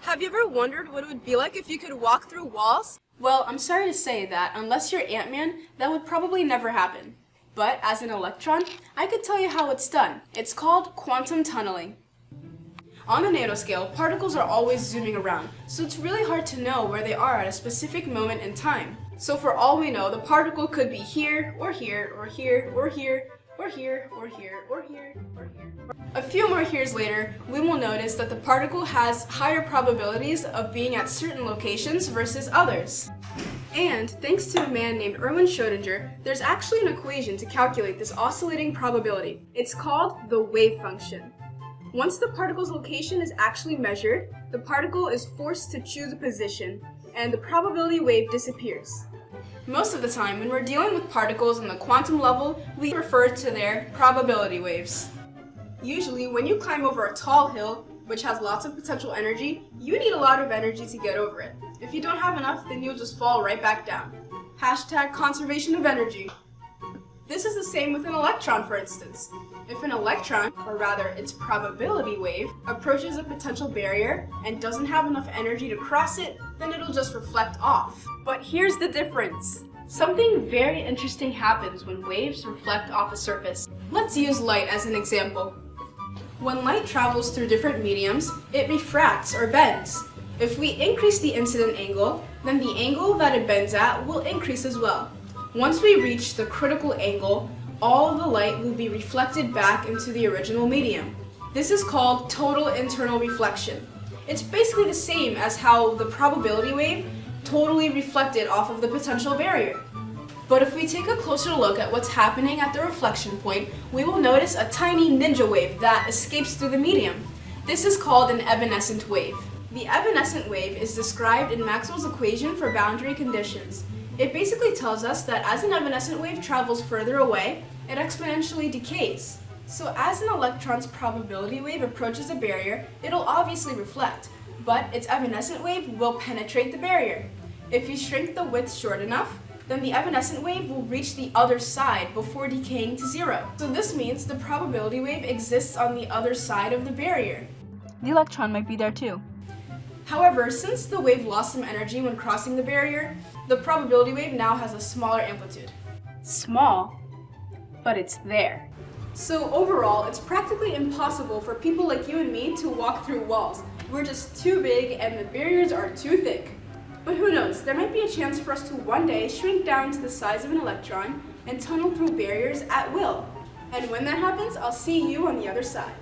Have you ever wondered what it would be like if you could walk through walls? Well, I'm sorry to say that unless you're Ant-Man, that would probably never happen. But as an electron, I could tell you how it's done. It's called quantum tunneling. On the nanoscale, particles are always zooming around, so it's really hard to know where they are at a specific moment in time. So for all we know, the particle could be here, or here, or here, or here, or here, or here, or here, or here. A few more years later, we will notice that the particle has higher probabilities of being at certain locations versus others. And thanks to a man named Erwin Schrödinger, there's actually an equation to calculate this oscillating probability. It's called the wave function. Once the particle's location is actually measured, the particle is forced to choose a position, and the probability wave disappears. Most of the time, when we're dealing with particles on the quantum level, we refer to their probability waves. Usually, when you climb over a tall hill, which has lots of potential energy, you need a lot of energy to get over it. If you don't have enough, then you'll just fall right back down. Hashtag conservation of energy. This is the same with an electron, for instance. If an electron, or rather its probability wave, approaches a potential barrier and doesn't have enough energy to cross it, then it'll just reflect off. But here's the difference. Something very interesting happens when waves reflect off a surface. Let's use light as an example. When light travels through different mediums, it refracts or bends. If we increase the incident angle, then the angle that it bends at will increase as well. Once we reach the critical angle, all the light will be reflected back into the original medium. This is called total internal reflection. It's basically the same as how the probability wave totally reflected off of the potential barrier. But if we take a closer look at what's happening at the reflection point, we will notice a tiny ninja wave that escapes through the medium. This is called an evanescent wave. The evanescent wave is described in Maxwell's equation for boundary conditions. It basically tells us that as an evanescent wave travels further away, it exponentially decays. So as an electron's probability wave approaches a barrier, it'll obviously reflect, but its evanescent wave will penetrate the barrier. If you shrink the width short enough, then the evanescent wave will reach the other side before decaying to zero. So this means the probability wave exists on the other side of the barrier. The electron might be there too. However, since the wave lost some energy when crossing the barrier, the probability wave now has a smaller amplitude. Small, but it's there. So overall, it's practically impossible for people like you and me to walk through walls. We're just too big and the barriers are too thick. But who knows, there might be a chance for us to one day shrink down to the size of an electron and tunnel through barriers at will. And when that happens, I'll see you on the other side.